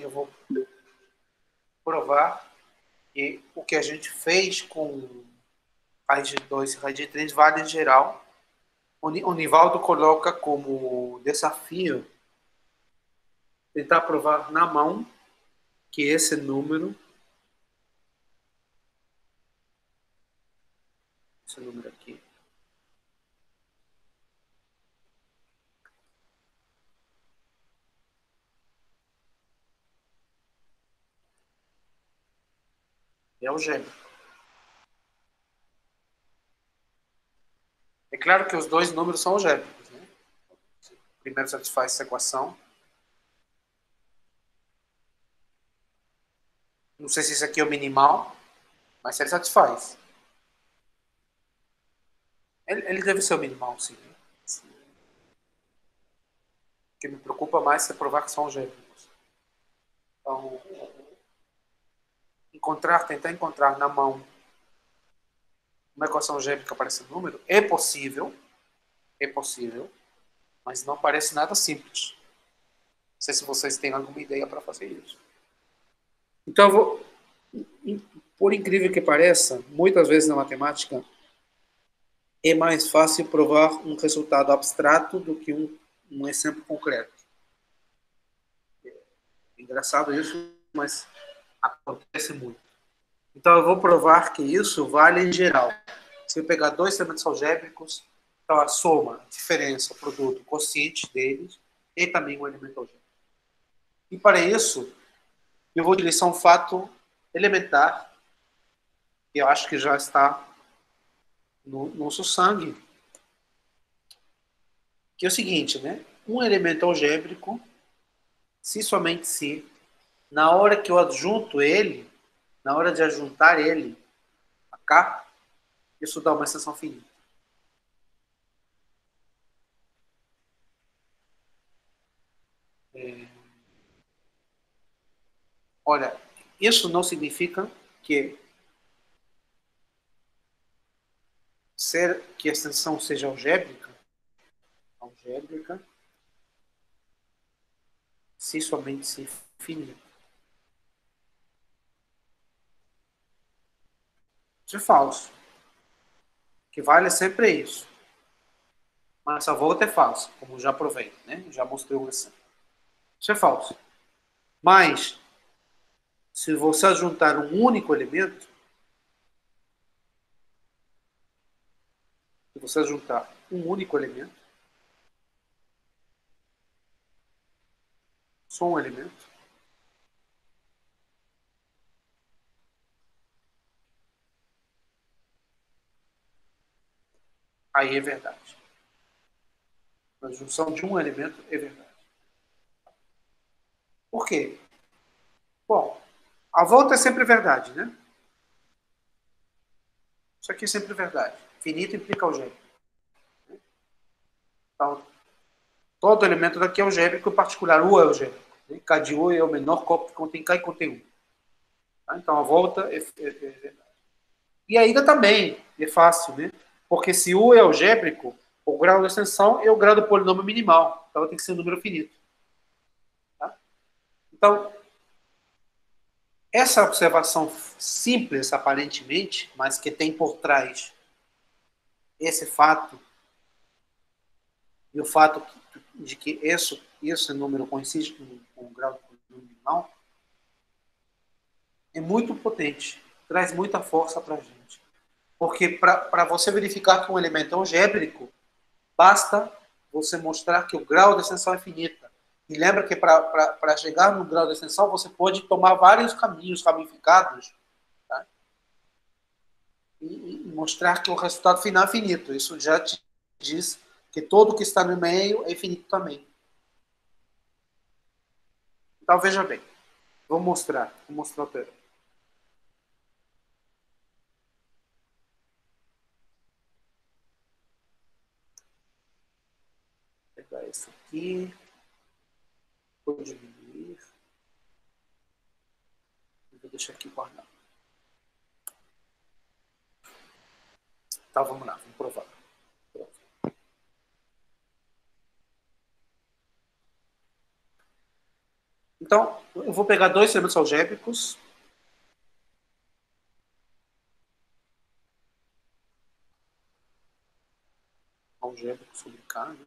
eu vou provar que o que a gente fez com raiz de 2 e raiz de 3 vale em geral. O Nivaldo coloca como desafio tentar provar na mão que esse número aqui, é algébrico. É claro que os dois números são algébricos, né? Primeiro satisfaz essa equação. Não sei se isso aqui é o minimal, mas ele satisfaz. Ele deve ser o minimal, sim. O que me preocupa mais é provar que são algébricos. Então, tentar encontrar na mão uma equação algébrica para esse número é possível, mas não parece nada simples. Não sei se vocês têm alguma ideia para fazer isso. Então, por incrível que pareça, muitas vezes na matemática é mais fácil provar um resultado abstrato do que um exemplo concreto. É engraçado isso, mas acontece muito. Então, eu vou provar que isso vale em geral. Se eu pegar dois elementos algébricos, então a soma, a diferença, o produto, o quociente deles, e também um elemento algébrico. E para isso, eu vou utilizar um fato elementar, que eu acho que já está no nosso sangue, que é o seguinte, né? Um elemento algébrico, se somente se, na hora que eu adjunto ele, na hora de adjuntar ele a cá, isso dá uma extensão finita. Olha, isso não significa que a extensão seja algébrica, se somente se finita. Isso é falso. O que vale sempre é isso. Mas essa volta é falsa, como já provei, né? Já mostrei um exemplo. Isso é falso. Mas, se você juntar um único elemento, só um elemento, aí é verdade. A junção de um elemento é verdade. Por quê? Bom, a volta é sempre verdade, né? Isso aqui é sempre verdade. Finito implica algébrico. Então, todo elemento daqui é algébrico, em particular U é algébrico. K de U é o menor copo que contém K e contém U. Tá? Então, a volta é verdade. E ainda também é fácil, né? Porque se U é algébrico, o grau de extensão é o grau do polinômio minimal. Então, tem que ser um número finito. Tá? Então, essa observação simples, aparentemente, mas que tem por trás esse fato, e o fato de que esse número coincide com o grau do polinômio minimal, é muito potente, traz muita força para a gente. Porque para você verificar que um elemento é algébrico, basta você mostrar que o grau de extensão é finita. E lembra que para chegar no grau de extensão, você pode tomar vários caminhos ramificados, tá? e mostrar que o resultado final é finito. Isso já te diz que todo que está no meio é finito também. Então, veja bem. Vou mostrar o teorema. Vou pegar esse aqui. Vou diminuir. Vou deixar aqui guardado. Então, vamos lá. Vamos provar. Então, eu vou pegar dois elementos algébricos. Algébrico sobre K, né?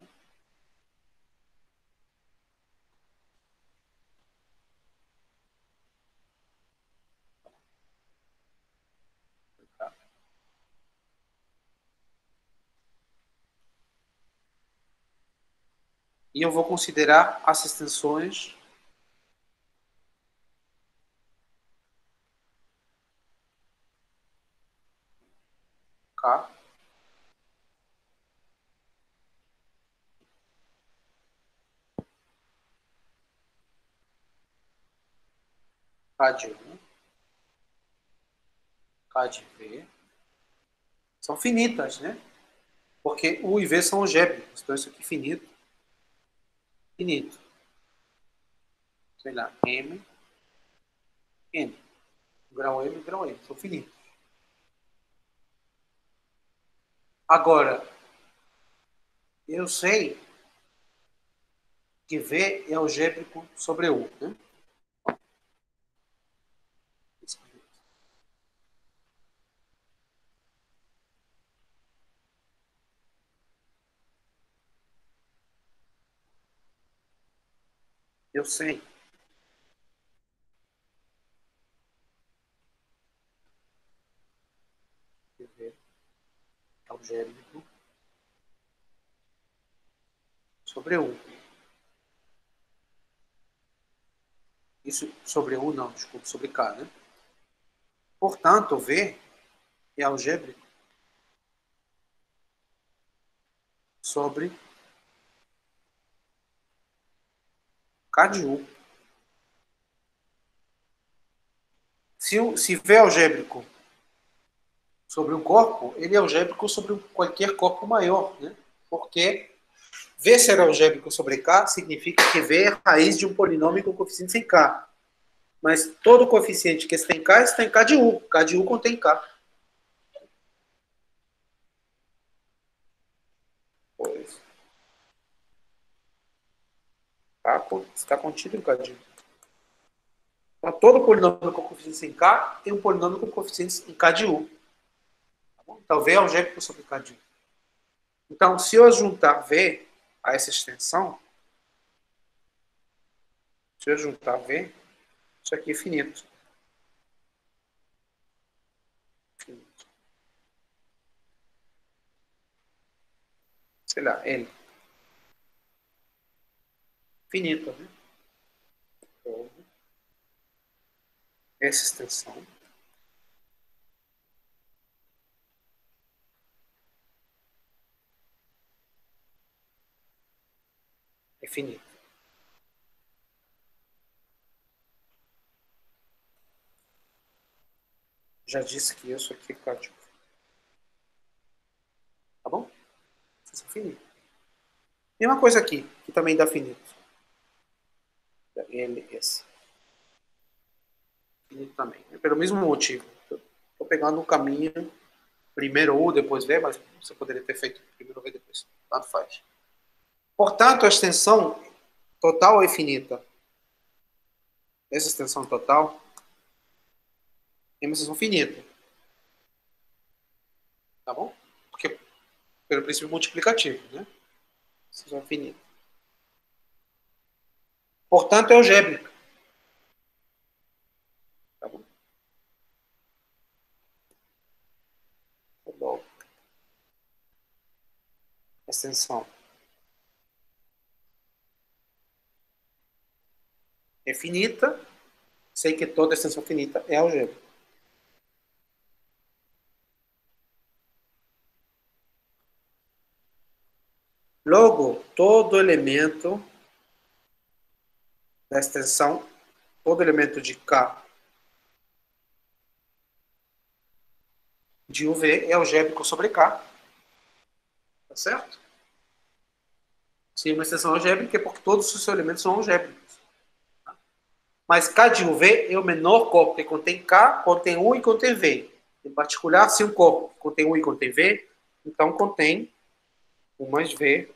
E eu vou considerar as extensões K K de U, K de V, são finitas, né? Porque U e V são algébricos, então isso aqui é finito. Finito. Sei lá, M, N. Grau M, grau M, são finitos. Agora, eu sei que V é algébrico sobre U, né? Eu sei que V é algébrico sobre U. Isso sobre U não, desculpa, sobre K, né? Portanto, V é algébrico sobre K de U. Se V é algébrico sobre um corpo, ele é algébrico sobre qualquer corpo maior, né? Porque V ser algébrico sobre K significa que V é raiz de um polinômio com coeficiente sem K. Mas todo coeficiente que está em K de U. K de U contém K. Pois. Está contido em K de U. Então, todo polinômio com coeficiente em K tem um polinômio com coeficientes em K de U. Tá bom? Então, V é algébrico sobre K de U. Então, se eu juntar V a essa extensão, se eu juntar V, isso aqui é finito. Finito. Sei lá, L. Finito, né? Então, essa extensão é finita. Já disse que isso aqui é K de U. Tá bom? Isso é finito. E uma coisa aqui, que também dá finito. LS. Finito também. É pelo mesmo motivo. Estou pegando um caminho, primeiro U, depois V, mas você poderia ter feito primeiro V, depois. Tanto faz. Portanto, a extensão total é finita. Essa extensão total é uma extensão finita. Tá bom? Porque pelo princípio multiplicativo, né? Extensão finita. Portanto, é algébrica. Tá bom? Logo, extensão é finita. Sei que toda extensão finita é algébrica. Logo, todo elemento da extensão, todo elemento de K de UV é algébrico sobre K. Tá certo? Se é uma extensão algébrica é porque todos os seus elementos são algébricos. Mas K de UV é o menor corpo, porque contém K, contém U e contém V. Em particular, se um corpo contém U e contém V, então contém U mais V,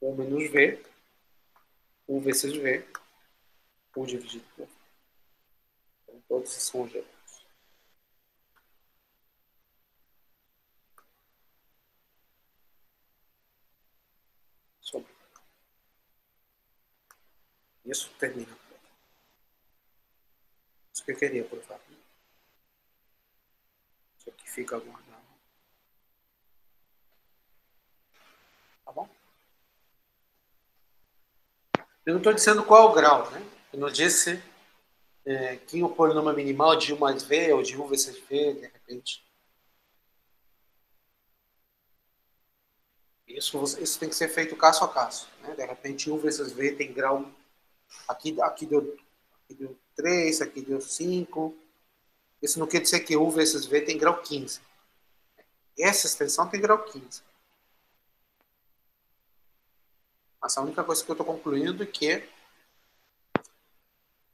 U menos V, U vezes V, por dividido por. Então, todos são algébricos. Isso termina. Isso que eu queria provar. Isso aqui fica guardado. Tá bom? Eu não estou dizendo qual é o grau, né? Eu não disse que o polinômio minimal de 1 mais v ou de 1 vezes v, de repente. Isso tem que ser feito caso a caso. Né? De repente, 1 vezes v tem grau. Aqui deu 3, aqui deu 5. Isso não quer dizer que 1 vezes v tem grau 15. Essa extensão tem grau 15. Mas a única coisa que eu estou concluindo é que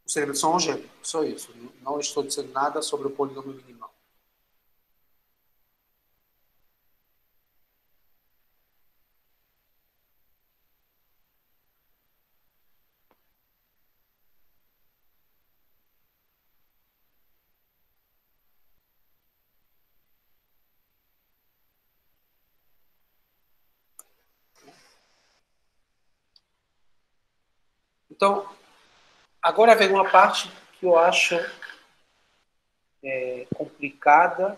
os elementos são algébricos. Só isso. Não estou dizendo nada sobre o polinômio minimal. Então, agora vem uma parte que eu acho complicada,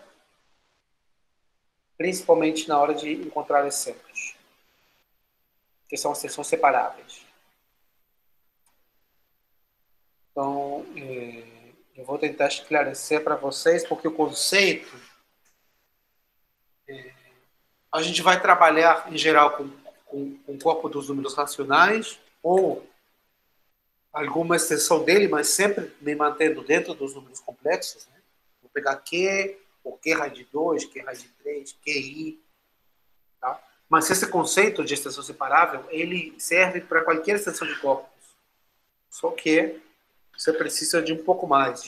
principalmente na hora de encontrar excedros, que são as seções separáveis. Então, eu vou tentar esclarecer para vocês, porque o conceito a gente vai trabalhar, em geral, com o corpo dos números racionais, ou alguma extensão dele, mas sempre me mantendo dentro dos números complexos. Né? Vou pegar Q, ou Q raiz de 2, Q raiz de 3, QI. Tá? Mas esse conceito de extensão separável, ele serve para qualquer extensão de corpos. Só que você precisa de um pouco mais.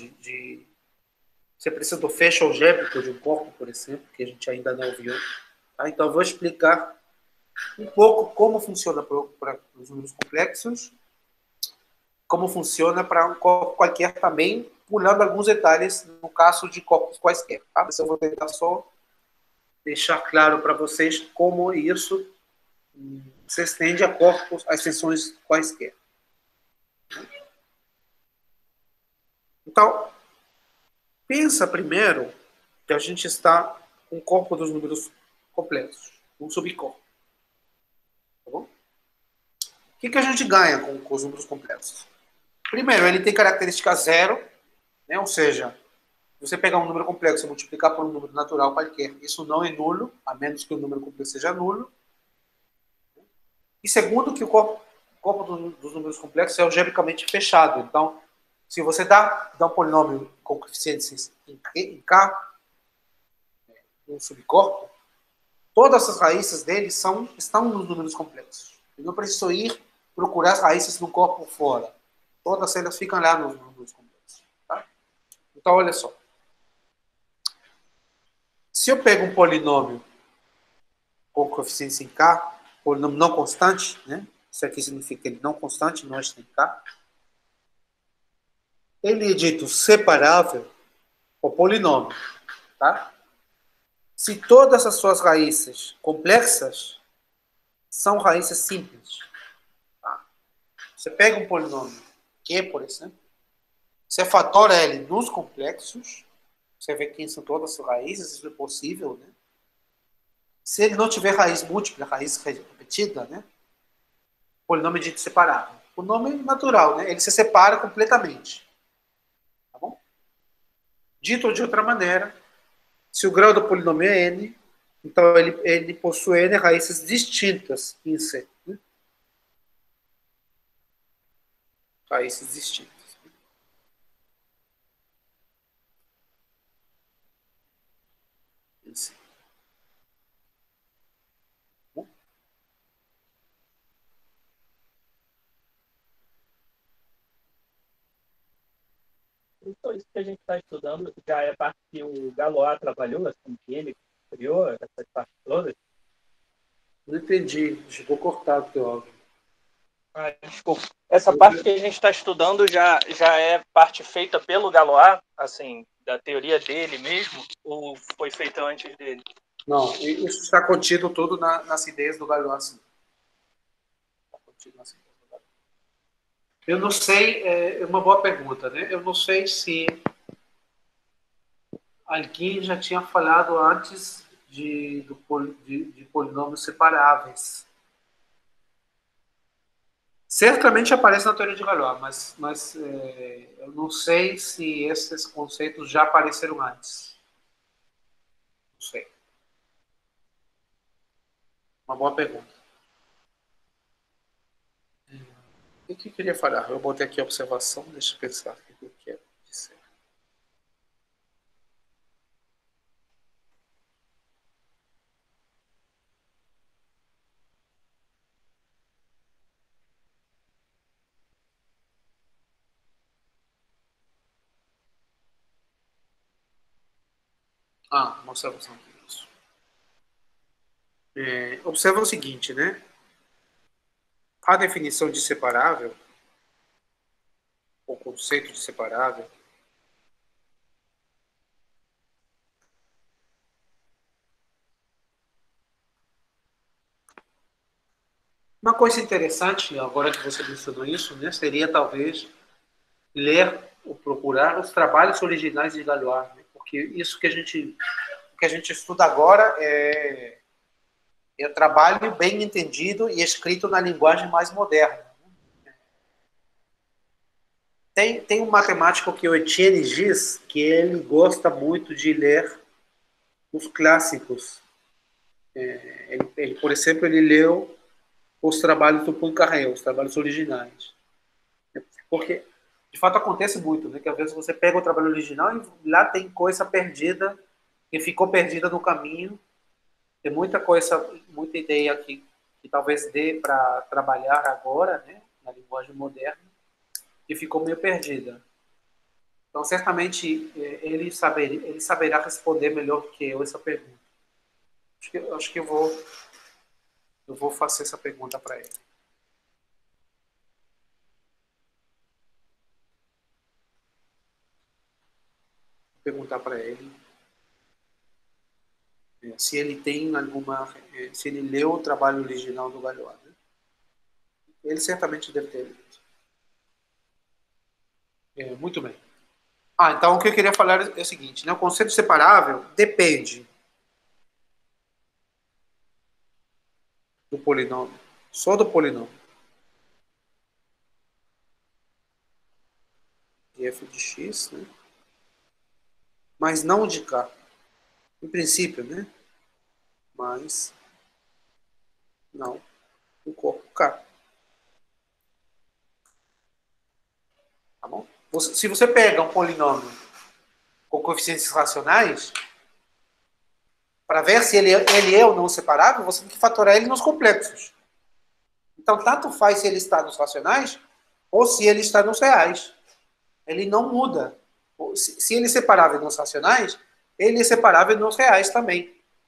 Você precisa do fecho algébrico de um corpo, por exemplo, que a gente ainda não viu. Tá? Então, eu vou explicar um pouco como funciona para os números complexos, como funciona para um corpo qualquer também, pulando alguns detalhes no caso de corpos quaisquer. Tá? Mas eu vou tentar só deixar claro para vocês como isso se estende a corpos, a extensões quaisquer. Então, pensa primeiro que a gente está com o corpo dos números complexos, um subcorpo. Tá bom? O que a gente ganha com os números complexos? Primeiro, ele tem característica zero, né? Ou seja, você pegar um número complexo e multiplicar por um número natural qualquer, isso não é nulo, a menos que o número complexo seja nulo. E segundo, que o corpo dos números complexos é algebricamente fechado. Então, se você dá um polinômio com coeficientes em K, um subcorpo, todas as raízes dele estão nos números complexos. Eu não preciso ir procurar as raízes no corpo fora. Todas elas ficam lá nos números complexos. Tá? Então, olha só. Se eu pego um polinômio com coeficientes em K, polinômio não constante, né? Isso aqui significa ele não constante, não está em K. Ele é dito separável ou polinômio. Tá? Se todas as suas raízes complexas são raízes simples. Tá? Você pega um polinômio Q, por exemplo, você fatora ele nos complexos, você vê quem são todas as raízes, isso é possível, né? Se ele não tiver raiz múltipla, raiz repetida, né? O polinômio é dito separável. O nome é natural, né? Ele se separa completamente. Tá bom? Dito de outra maneira, se o grau do polinômio é n, então ele possui n raízes distintas em C. Né? Raízes distintas. Em C. Então, isso que a gente está estudando já é parte que o Galois trabalhou, assim, que ele criou essas partes todas. Não entendi. Ficou cortado o teu áudio. Desculpa. Essa parte que a gente está estudando já é parte feita pelo Galois, assim, da teoria dele mesmo, ou foi feita antes dele? Não, isso está contido tudo nas ideias do Galois. Sim. Está contido nas ideias do Galois. Eu não sei, é uma boa pergunta, né? Eu não sei se alguém já tinha falado antes de polinômios separáveis. Certamente aparece na teoria de Galois, mas eu não sei se esses conceitos já apareceram antes. Não sei. Uma boa pergunta. O que eu queria falar? Eu botei aqui a observação, deixa eu pensar o que eu quero dizer. Uma observação aqui. Isso. Observa o seguinte, né? A definição de separável, o conceito de separável, uma coisa interessante, agora que você mencionou isso, né, seria talvez ler ou procurar os trabalhos originais de Galois, né? Porque isso que a gente estuda agora é trabalho bem entendido e escrito na linguagem mais moderna. Tem um matemático que o Etienne diz que ele gosta muito de ler os clássicos. Por exemplo, ele leu os trabalhos do Poincaré, os trabalhos originais. Porque, de fato, acontece muito, né? Que às vezes você pega o trabalho original e lá tem coisa perdida, que ficou perdida no caminho. Tem muita coisa, muita ideia que talvez dê para trabalhar agora, né? Na linguagem moderna, que ficou meio perdida. Então, certamente, ele saberá responder melhor que eu essa pergunta. Acho que eu vou fazer essa pergunta para ele. Vou perguntar para ele se ele tem se ele leu o trabalho original do Galois. Né? Ele certamente deve ter lido. Muito bem. Então o que eu queria falar é o seguinte, né? O conceito separável depende do polinômio, só do polinômio. De f de x, né? Mas não de k. Em princípio, né? Mas não do corpo k. Tá bom? Se você pega um polinômio com coeficientes racionais, para ver se ele é ou não separável, você tem que fatorar ele nos complexos. Então, tanto faz se ele está nos racionais ou se ele está nos reais. Ele não muda. Se ele é separável nos racionais, ele é separável nos reais também.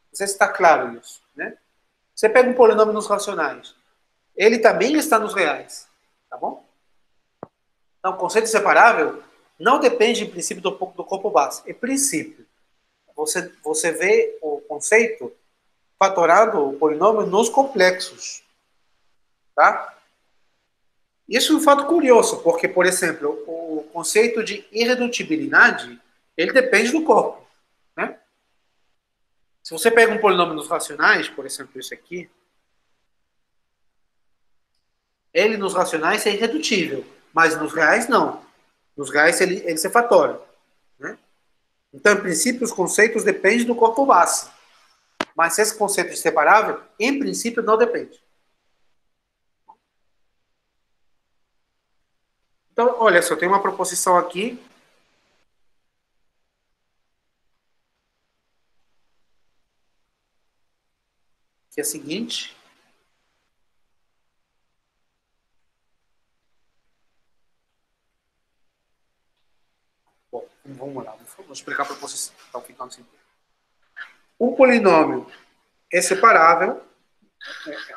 Não sei se está claro isso. Né? Você pega um polinômio nos racionais, ele também está nos reais. Tá bom? Então, o conceito de separável não depende, em princípio, do corpo base. Em princípio, você vê o conceito fatorando o polinômio nos complexos. Tá? Isso é um fato curioso, porque, por exemplo, o conceito de irredutibilidade, ele depende do corpo. Né? Se você pega um polinômio nos racionais, por exemplo, isso aqui, ele nos racionais é irredutível, mas nos reais não. Nos reais ele se fatora. Né? Então, em princípio, os conceitos dependem do corpo base. Mas esse conceito de separável, em princípio, não depende. Então, olha só, tem uma proposição aqui que é a seguinte. Bom, vamos lá, vou explicar a proposição. Então, ficando assim. Um polinômio é separável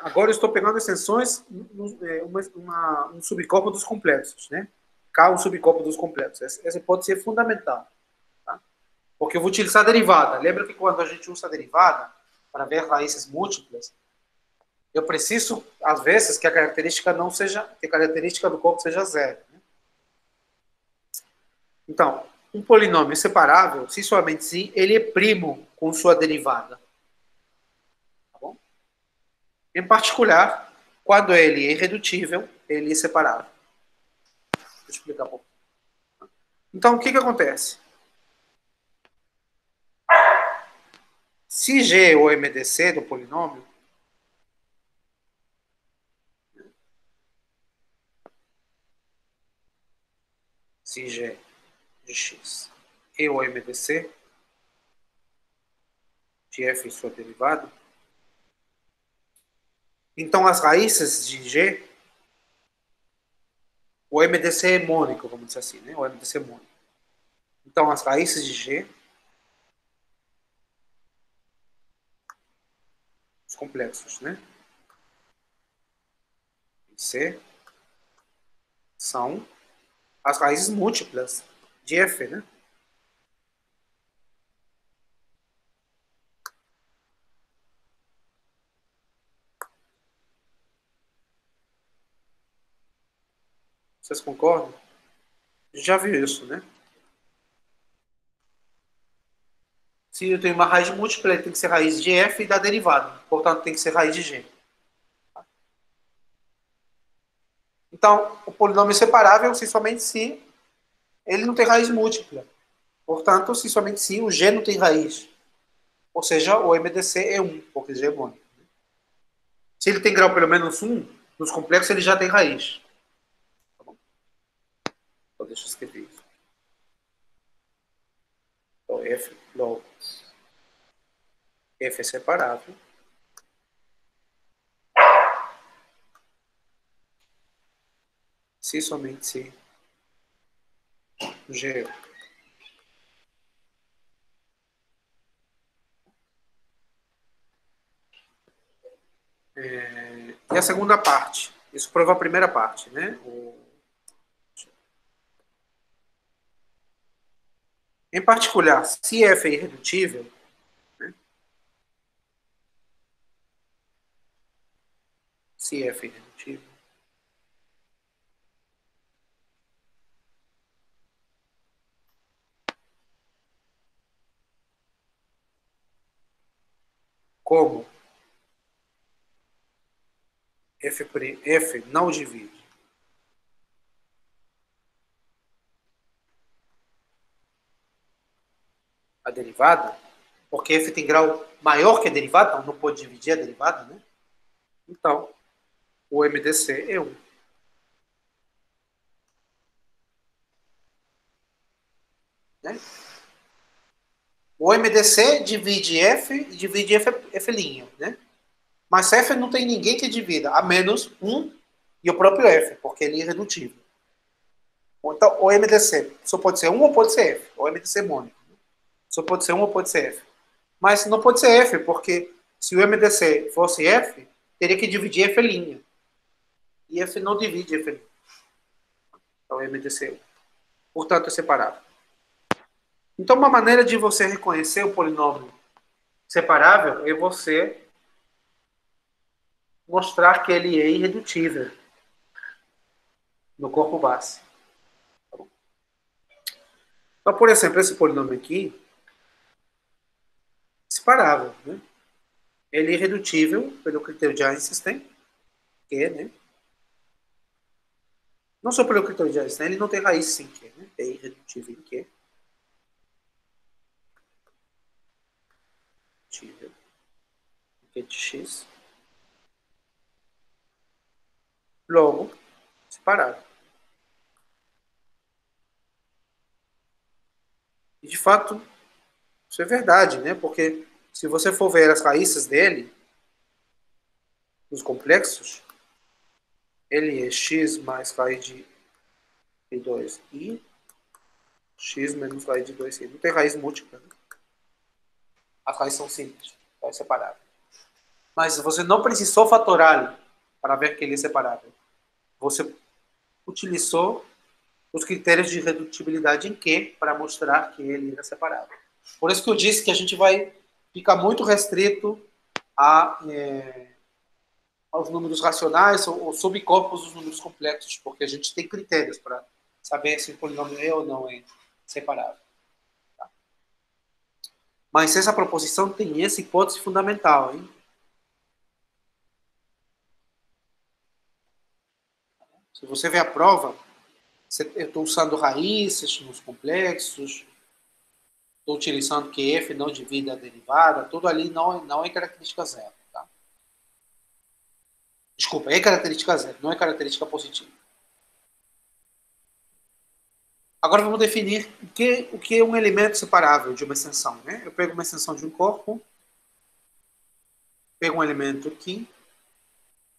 Agora eu estou pegando extensões um subcorpo dos complexos, né? K, um subcorpo dos complexos. Essa pode ser fundamental, tá? Porque eu vou utilizar a derivada. Lembra que quando a gente usa a derivada para ver raízes múltiplas, eu preciso, às vezes, que a característica não seja, que a característica do corpo seja zero, né? Então, um polinômio separável, se somente sim, ele é primo com sua derivada. Tá bom? Em particular, quando ele é irredutível, ele é separável. Deixa eu explicar um pouco. Então, o que acontece? Se G é o MDC do polinômio, se G de x é o MDC de f em sua derivada, então as raízes de G, o MDC é mônico, vamos dizer assim, né? O MDC é mônico. Então, as raízes de G, os complexos, né? C, são as raízes múltiplas de f, né? Vocês concordam? Já viu isso, né? Se eu tenho uma raiz múltipla, ele tem que ser raiz de f e da derivada. Portanto, tem que ser raiz de g. Então, o polinômio é separável se somente se ele não tem raiz múltipla. Portanto, se somente se o g não tem raiz. Ou seja, o MDC é 1, porque g é mônico. Se ele tem grau pelo menos 1, nos complexos ele já tem raiz. Tá bom? Então, deixa eu escrever isso. Então, f logo. F é separável. Se somente se G e a segunda parte. Isso prova a primeira parte, né? Em particular, se f é irredutível, né? Se f é irredutível, como f não divide a derivada, porque f tem grau maior que a derivada, então não pode dividir a derivada, né? Então, o MDC é 1. Né? O MDC divide f e divide f', né? Mas f não tem ninguém que divida, a menos 1 e o próprio f, porque ele é irredutível. Então, o MDC só pode ser 1 ou pode ser f. O MDC mônico. Só pode ser 1 ou pode ser f. Mas não pode ser f, porque se o MDC fosse f, teria que dividir f'. E f não divide f'. Então, o MDC é 1. Portanto, é separável. Então, uma maneira de você reconhecer o polinômio separável é você mostrar que ele é irredutível no corpo base. Tá bom? Então, por exemplo, esse polinômio aqui é separável, né? Ele é irredutível pelo critério de Einstein, que, né? Não só pelo critério de Einstein, ele não tem raiz sem que, né? É irredutível em que. Irredutível em que de x. Logo, separável. E, de fato, isso é verdade, né? Porque se você for ver as raízes dele, os complexos, ele é x mais raiz de 2i, x menos raiz de 2i. Não tem raiz múltipla, né? As raízes são simples, é separável. Mas você não precisou fatorá-lo para ver que ele é separável. Você utilizou os critérios de redutibilidade em Q para mostrar que ele é separável. Por isso que eu disse que a gente vai ficar muito restrito aos números racionais ou subcorpos dos números complexos, porque a gente tem critérios para saber se o polinômio é ou não é separável. Tá? Mas essa proposição tem essa hipótese fundamental, hein? Se você vê a prova, eu estou usando raízes nos complexos, estou utilizando que f não divide a derivada, tudo ali não é característica zero. Tá? Desculpa, é característica zero, não é característica positiva. Agora vamos definir o que é um elemento separável de uma extensão. Né? Eu pego uma extensão de um corpo, pego um elemento aqui.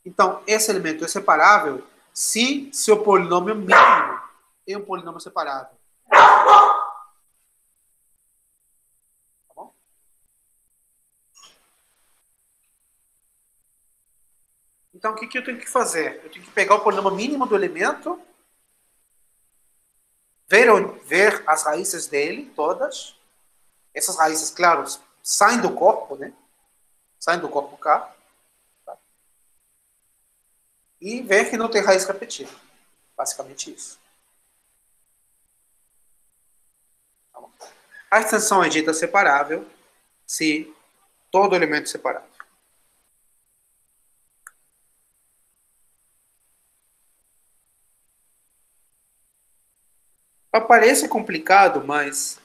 Então, esse elemento é separável se seu polinômio mínimo é um polinômio separável. Tá bom? Então, o que eu tenho que fazer? Eu tenho que pegar o polinômio mínimo do elemento, ver as raízes dele, todas. Essas raízes, claro, saem do corpo, né? Saem do corpo K. Tá? E ver que não tem raiz repetida. Basicamente isso. Tá bom? A extensão é dita separável se todo elemento é separável. Parece complicado, mas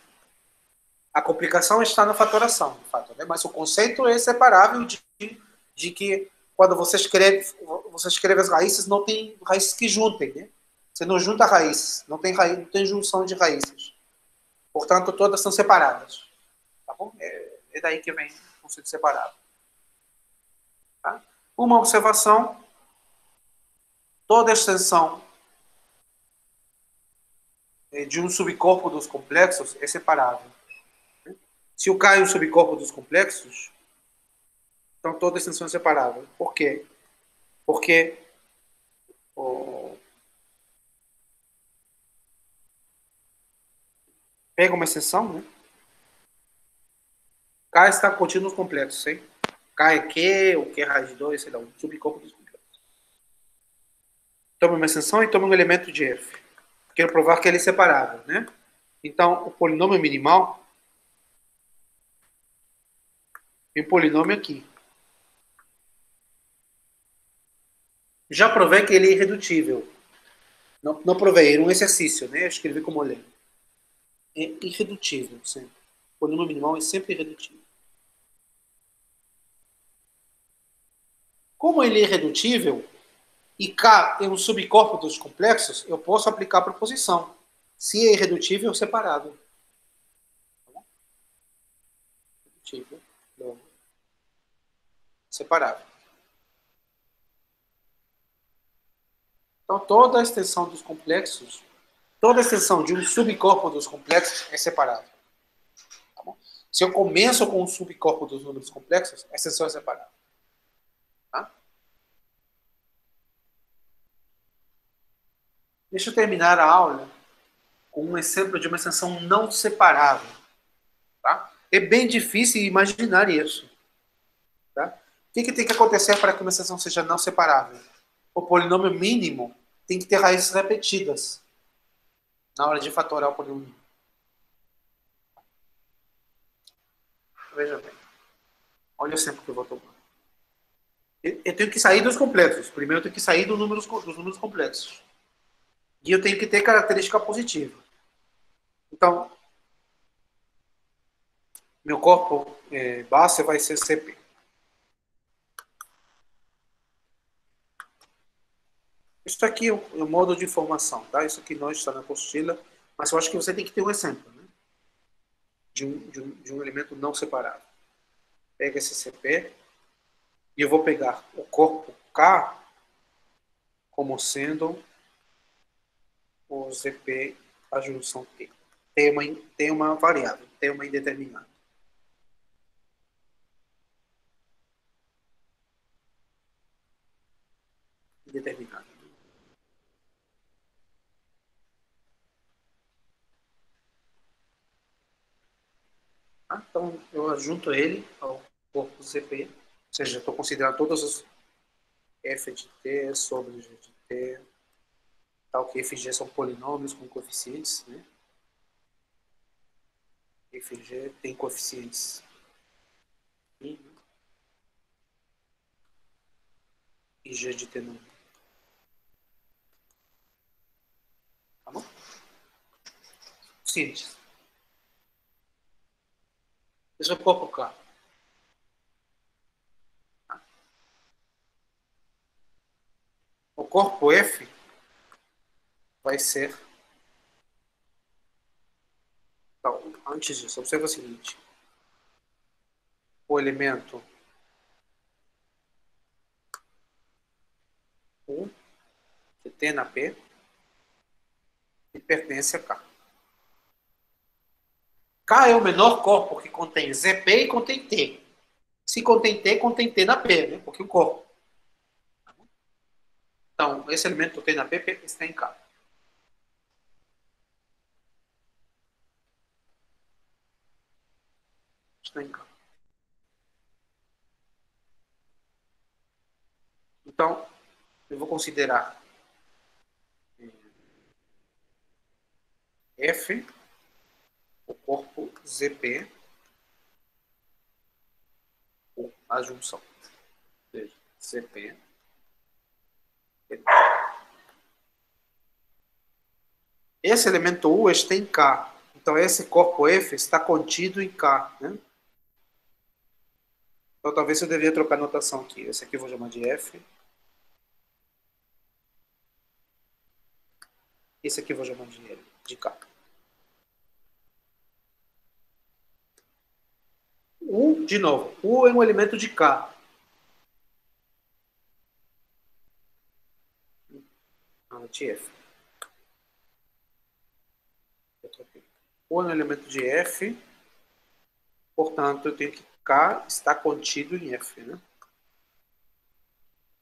a complicação está na fatoração, de fato, né? Mas o conceito é separável de que quando você escreve as raízes, não tem raízes que juntem, né? Você não junta raízes, não tem junção de raízes. Portanto, todas são separadas. Tá bom? É daí que vem o conceito separado. Tá? Uma observação: toda extensão de um subcorpo dos complexos é separável. Se o K é um subcorpo dos complexos, então toda extensão é separável. Por quê? Porque pega uma extensão, né? K está contido nos complexos, hein? K é Q, o Q é raiz de 2, sei lá, um subcorpo dos complexos. Toma uma extensão e toma um elemento de F. Quero provar que ele é separável, né? Então, o polinômio minimal tem um polinômio aqui. Já provei que ele é irredutível. Não provei, era um exercício, né? Eu escrevi como olhei. É irredutível, sempre. O polinômio minimal é sempre irredutível. Como ele é irredutível, e K é um subcorpo dos complexos, eu posso aplicar a proposição. Se é irredutível, separável. Irredutível, logo, separável. Então, toda a extensão dos complexos, toda a extensão de um subcorpo dos complexos é separável. Tá bom? Se eu começo com um subcorpo dos números complexos, a extensão é separável. Tá? Deixa eu terminar a aula com um exemplo de uma extensão não separável. Tá? É bem difícil imaginar isso. Tá? O que tem que acontecer para que uma extensão seja não separável? O polinômio mínimo tem que ter raízes repetidas na hora de fatorar o polinômio. Veja bem. Olha o exemplo que eu vou tomar. Eu tenho que sair dos complexos. Primeiro eu tenho que sair dos números complexos. E eu tenho que ter característica positiva. Então, meu corpo base vai ser CP. Isso aqui é o modo de informação, tá? Isso aqui não está na apostila, mas eu acho que você tem que ter um exemplo, né? de um elemento não separável. Pega esse CP e eu vou pegar o corpo K como sendo o ZP a junção T. Tem uma variável, tem uma indeterminada. indeterminada. Então, eu adjunto ele ao corpo ZP, ou seja, estou considerando todos os f de t sobre g de t, tal que f e g são polinômios com coeficientes, né? F e g tem coeficientes e g de t não. Tá bom? Cientes. Esse é o corpo K. O corpo F vai ser... Então, antes disso, observa o seguinte. O elemento U, que tem na P, e pertence a K. K é o menor corpo que contém ZP e contém T. Se contém T na P, né? Porque o corpo. Então, esse elemento que tem na P está em K. Está em K. Então, eu vou considerar F, o corpo ZP, a junção. Veja, ZP. Esse elemento U está em K. Então, esse corpo F está contido em K. Né? Então, talvez eu devia trocar a notação aqui. Esse aqui eu vou chamar de F. Esse aqui eu vou chamar de L, de K. U, de novo, U é um elemento de K. De F. U é um elemento de F, portanto, eu tenho que K está contido em F. Né?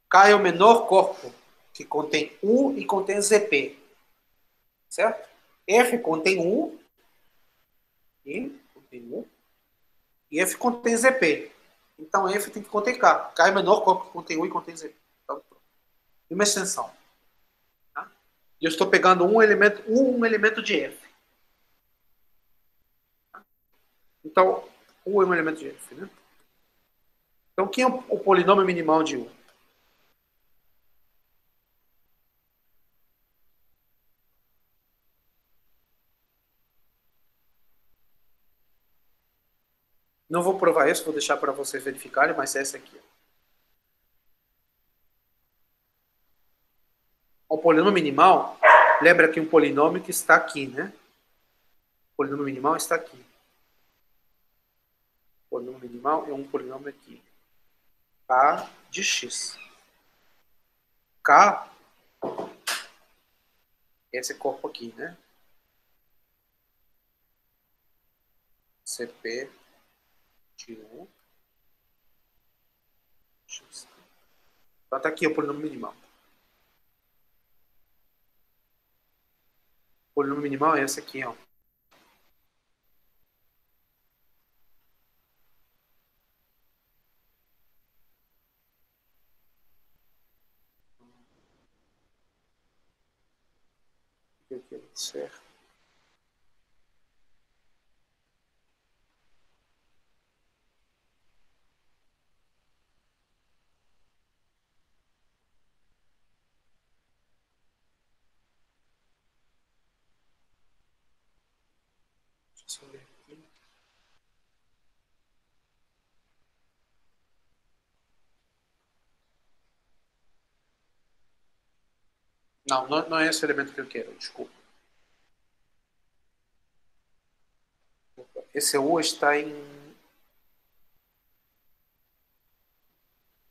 K é o menor corpo que contém U e contém ZP. Certo? F contém U e F contém ZP. Então, F tem que conter K. K é o menor corpo que contém U e contém ZP. Então, e uma extensão. Tá? E eu estou pegando um elemento de F. Então, U é um elemento de F. Né? Então, quem é o polinômio minimal de U? Não vou provar isso, vou deixar para vocês verificarem, mas é essa aqui. O polinômio minimal, lembra que um polinômio que está aqui, né? O polinômio minimal está aqui. O polinômio minimal é um polinômio aqui. K de x. K, esse corpo aqui, né? CP de 1. X. Então, está aqui o polinômio minimal. O polinômio minimal é esse aqui, ó. Certo. Deixa eu ver aqui. Não, não é esse o elemento que eu quero, desculpa. Esse U está em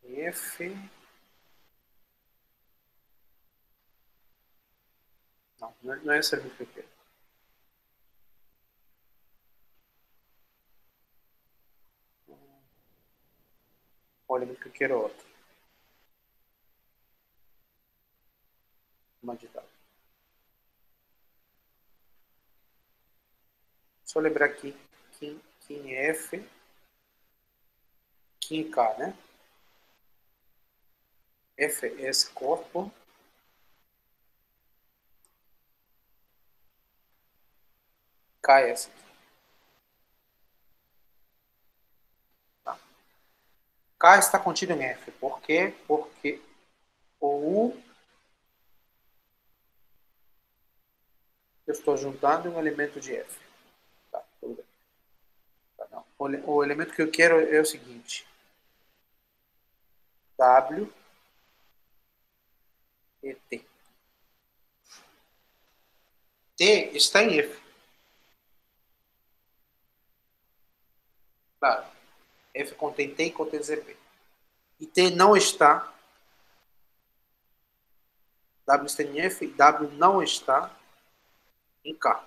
F. Não é esse elemento que eu quero. O elemento que eu quero é outro. minimal de W. Só lembrar aqui que em F, que em K, né? F é esse corpo. K é esse aqui. Tá. K está contido em F. Por quê? Porque o U eu estou juntando um elemento de F. Tá, tudo bem. Tá, não. O elemento que eu quero é o seguinte. W e T. T está em F. Claro. F contém T e contém ZP. E T não está. W está em F e W não está em K.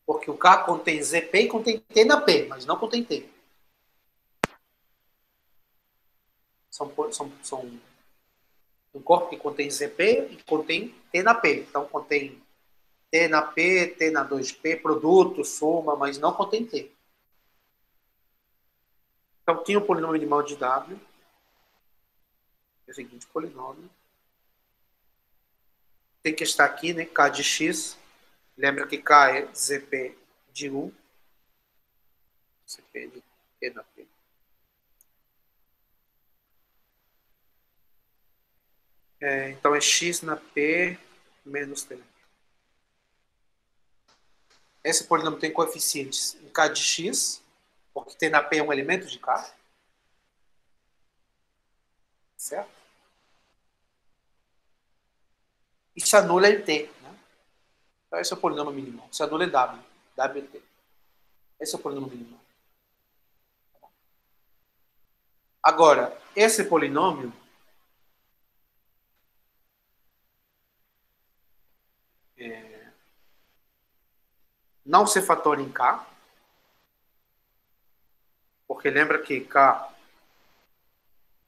Porque o K contém ZP e contém T na P, mas não contém T. São um corpo que contém ZP e contém T na P. Então contém T na P, T na 2P, produto, soma, mas não contém T. Então tinha o polinômio minimal de W. É o seguinte polinômio. Tem que estar aqui, né? K de X. Lembra que K é ZP de U. ZP de T na P. Então é X na P menos T na P. Esse polinômio tem coeficientes em K de X, porque T na P é um elemento de K. Certo? E se anula em T. Né? Então esse é o polinômio minimal. Se anula em W. W é T. Esse é o polinômio minimal. Agora, esse polinômio não se fatora em K, porque lembra que K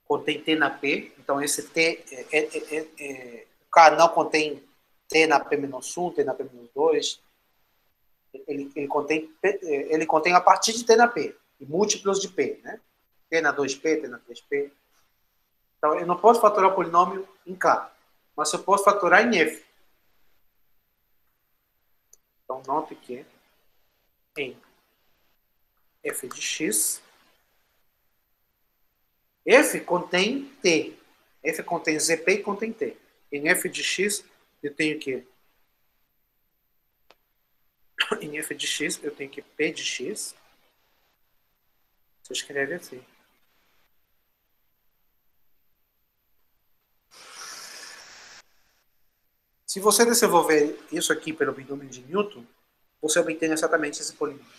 contém T na P, então esse T, K não contém T na P menos 1, T na P menos 2, ele contém a partir de T na P, e múltiplos de P, né? T na 2P, T na 3P. Então, eu não posso fatorar o polinômio em K, mas eu posso fatorar em F. Então, note que em F de X, F contém T. F contém ZP e contém T. Em F de X, eu tenho que... Em F de X, eu tenho que P de X. Você escreve assim. Se você desenvolver isso aqui pelo binômio de Newton, você obtém exatamente esse polinômio.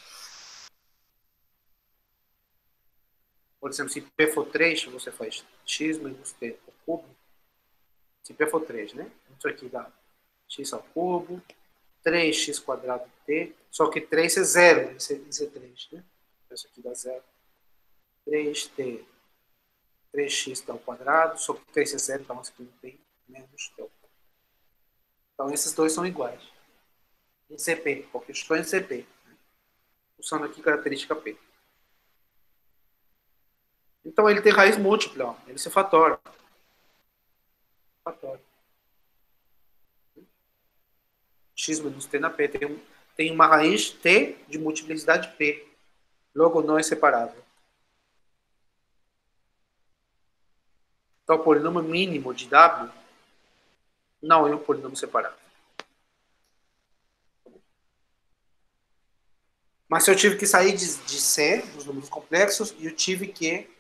Por exemplo, se P for 3, você faz x menos t ao cubo. Se P for 3, né? Isso aqui dá x ao cubo, 3x quadrado t, só que 3 é 0, isso é 3, né? Isso aqui dá 0. 3t, 3x ao quadrado, só que 3 é 0, então isso aqui não tem menos t ao cubo. Então esses dois são iguais. Em CP, porque eu estou em CP. Né? Usando aqui característica P. Então ele tem raiz múltipla, ó. Ele se fatora. X menos t na P tem uma raiz T de multiplicidade P. Logo não é separável. Então o polinômio mínimo de W não é um polinômio separável. Mas eu tive que sair de C, dos números complexos, e eu tive que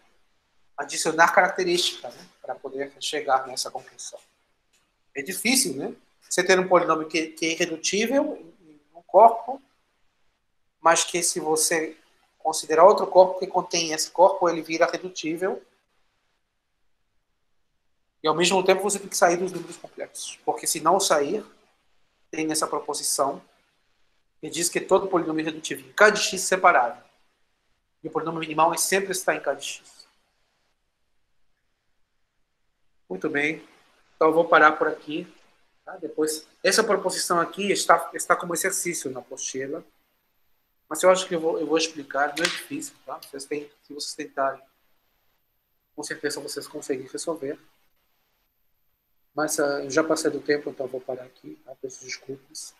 adicionar características, né, para poder chegar nessa conclusão. É difícil, né? Você ter um polinômio que é irredutível em um corpo, mas que se você considerar outro corpo que contém esse corpo, ele vira redutível. E ao mesmo tempo você tem que sair dos números complexos. Porque se não sair, tem essa proposição que diz que todo polinômio é redutível em K de x separável. E o polinômio minimal sempre está em K de x. Muito bem. Então eu vou parar por aqui. Tá? Depois, essa proposição aqui está como exercício na apostila. Mas eu acho que eu vou explicar, não é difícil. Tá? Se vocês tentarem, com certeza vocês conseguem resolver. Mas eu já passei do tempo, então eu vou parar aqui. Tá? Peço desculpas.